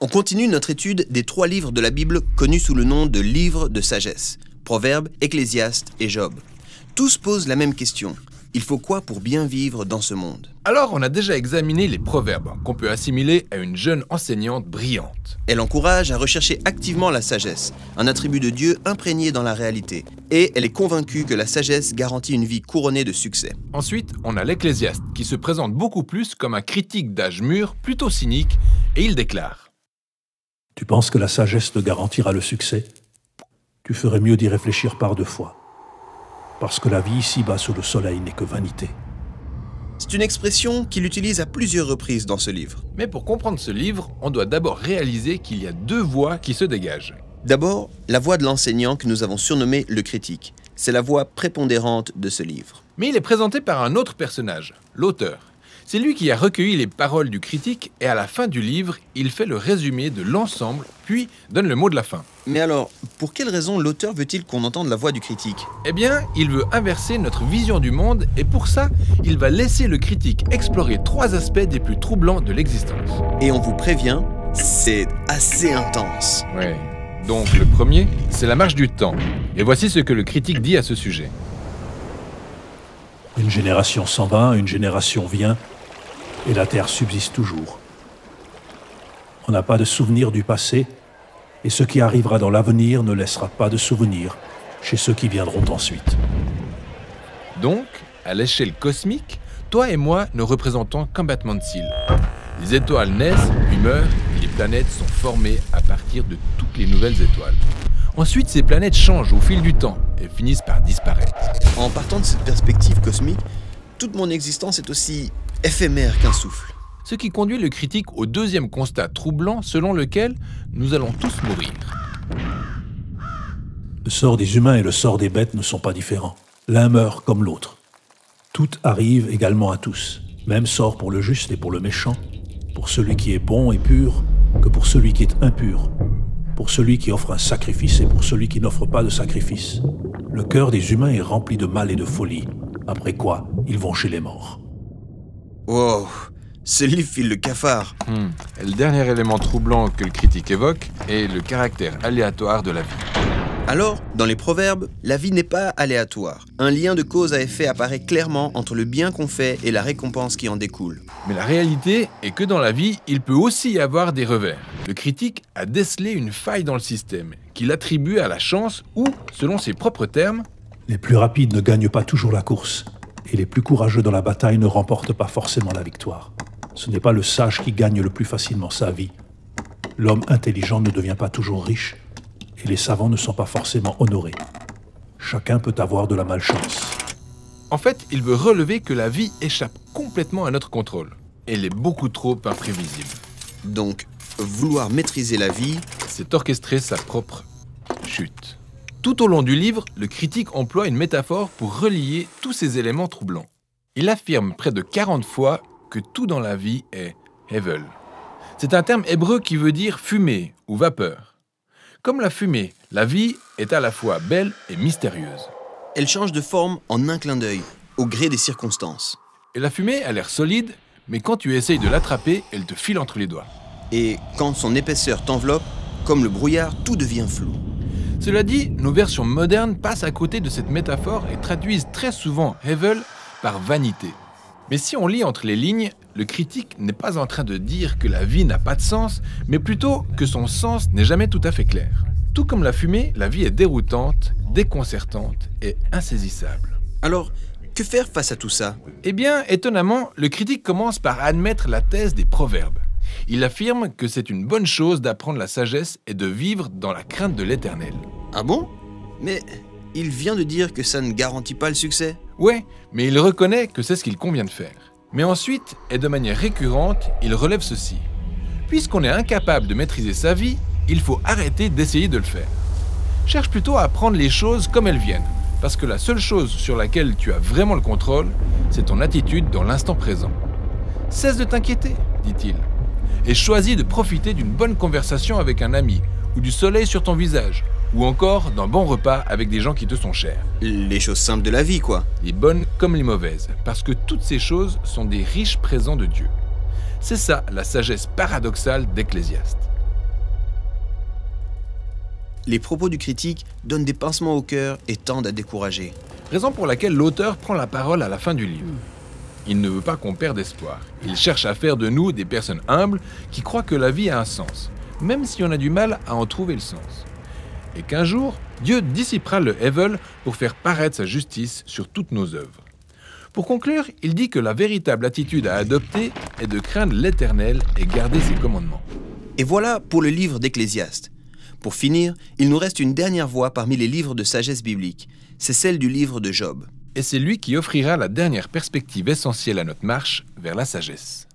On continue notre étude des 3 livres de la Bible connus sous le nom de livres de sagesse, Proverbes, Ecclésiaste et Job. Tous posent la même question. Il faut quoi pour bien vivre dans ce monde? Alors, on a déjà examiné les proverbes, qu'on peut assimiler à une jeune enseignante brillante. Elle encourage à rechercher activement la sagesse, un attribut de Dieu imprégné dans la réalité. Et elle est convaincue que la sagesse garantit une vie couronnée de succès. Ensuite, on a l'Ecclésiaste, qui se présente beaucoup plus comme un critique d'âge mûr, plutôt cynique, et il déclare: Tu penses que la sagesse te garantira le succès? Tu ferais mieux d'y réfléchir par 2 fois. Parce que la vie ici-bas sous le soleil n'est que vanité. C'est une expression qu'il utilise à plusieurs reprises dans ce livre. Mais pour comprendre ce livre, on doit d'abord réaliser qu'il y a 2 voix qui se dégagent. D'abord, la voix de l'enseignant que nous avons surnommé le critique. C'est la voix prépondérante de ce livre. Mais il est présenté par un autre personnage, l'auteur. C'est lui qui a recueilli les paroles du critique et à la fin du livre, il fait le résumé de l'ensemble, puis donne le mot de la fin. Mais alors, pour quelle raison l'auteur veut-il qu'on entende la voix du critique? Eh bien, il veut inverser notre vision du monde et pour ça, il va laisser le critique explorer 3 aspects des plus troublants de l'existence. Et on vous prévient, c'est assez intense. Ouais. Donc le premier, c'est la marche du temps. Et voici ce que le critique dit à ce sujet. Une génération s'en va, une génération vient, et la terre subsiste toujours. On n'a pas de souvenir du passé, et ce qui arrivera dans l'avenir ne laissera pas de souvenir chez ceux qui viendront ensuite. Donc, à l'échelle cosmique, toi et moi ne représentons qu'un battement de cils. Les étoiles naissent, puis meurent, et les planètes sont formées à partir de toutes les nouvelles étoiles. Ensuite, ces planètes changent au fil du temps et finissent par disparaître. En partant de cette perspective cosmique, toute mon existence est aussi éphémère qu'un souffle. Ce qui conduit le critique au 2e constat troublant selon lequel nous allons tous mourir. Le sort des humains et le sort des bêtes ne sont pas différents. L'un meurt comme l'autre. Tout arrive également à tous. Même sort pour le juste et pour le méchant, pour celui qui est bon et pur que pour celui qui est impur, pour celui qui offre un sacrifice et pour celui qui n'offre pas de sacrifice. Le cœur des humains est rempli de mal et de folie, après quoi ils vont chez les morts. Wow, ce livre file le cafard. Et le dernier élément troublant que le critique évoque est le caractère aléatoire de la vie. Alors, dans les proverbes, la vie n'est pas aléatoire. Un lien de cause à effet apparaît clairement entre le bien qu'on fait et la récompense qui en découle. Mais la réalité est que dans la vie, il peut aussi y avoir des revers. Le critique a décelé une faille dans le système, qu'il attribue à la chance ou, selon ses propres termes, Les plus rapides ne gagnent pas toujours la course, et les plus courageux dans la bataille ne remportent pas forcément la victoire. Ce n'est pas le sage qui gagne le plus facilement sa vie. L'homme intelligent ne devient pas toujours riche, et les savants ne sont pas forcément honorés. Chacun peut avoir de la malchance. En fait, il veut relever que la vie échappe complètement à notre contrôle. Elle est beaucoup trop imprévisible. Donc, vouloir maîtriser la vie, C'est orchestrer sa propre chute. Tout au long du livre, le critique emploie une métaphore pour relier tous ces éléments troublants. Il affirme près de 40 fois que tout dans la vie est hevel. C'est un terme hébreu qui veut dire fumée ou vapeur. Comme la fumée, la vie est à la fois belle et mystérieuse. elle change de forme en un clin d'œil, au gré des circonstances. Et la fumée a l'air solide, mais quand tu essayes de l'attraper, elle te file entre les doigts. Et quand son épaisseur t'enveloppe, comme le brouillard, tout devient flou. Cela dit, nos versions modernes passent à côté de cette métaphore et traduisent très souvent hevel par vanité. Mais si on lit entre les lignes, le critique n'est pas en train de dire que la vie n'a pas de sens, mais plutôt que son sens n'est jamais tout à fait clair. Tout comme la fumée, la vie est déroutante, déconcertante et insaisissable. Alors, que faire face à tout ça? Eh bien, étonnamment, le critique commence par admettre la thèse des proverbes. Il affirme que c'est une bonne chose d'apprendre la sagesse et de vivre dans la crainte de l'éternel. Ah bon? Mais il vient de dire que ça ne garantit pas le succès. Ouais, mais il reconnaît que c'est ce qu'il convient de faire. Mais ensuite, et de manière récurrente, il relève ceci. Puisqu'on est incapable de maîtriser sa vie, il faut arrêter d'essayer de le faire. Cherche plutôt à prendre les choses comme elles viennent, parce que la seule chose sur laquelle tu as vraiment le contrôle, c'est ton attitude dans l'instant présent. Cesse de t'inquiéter, dit-il, et choisis de profiter d'une bonne conversation avec un ami, ou du soleil sur ton visage, ou encore d'un bon repas avec des gens qui te sont chers. Les choses simples de la vie, quoi. Les bonnes comme les mauvaises, parce que toutes ces choses sont des riches présents de Dieu. C'est ça la sagesse paradoxale d'Ecclésiaste. Les propos du critique donnent des pincements au cœur et tendent à décourager. Raison pour laquelle l'auteur prend la parole à la fin du livre. Il ne veut pas qu'on perde espoir. Il cherche à faire de nous des personnes humbles qui croient que la vie a un sens, même si on a du mal à en trouver le sens. Et qu'un jour, Dieu dissipera le Hevel pour faire paraître sa justice sur toutes nos œuvres. Pour conclure, il dit que la véritable attitude à adopter est de craindre l'Éternel et garder ses commandements. Et voilà pour le livre d'Ecclésiaste. Pour finir, il nous reste une dernière voie parmi les livres de sagesse biblique. C'est celle du livre de Job. Et c'est lui qui offrira la dernière perspective essentielle à notre marche vers la sagesse.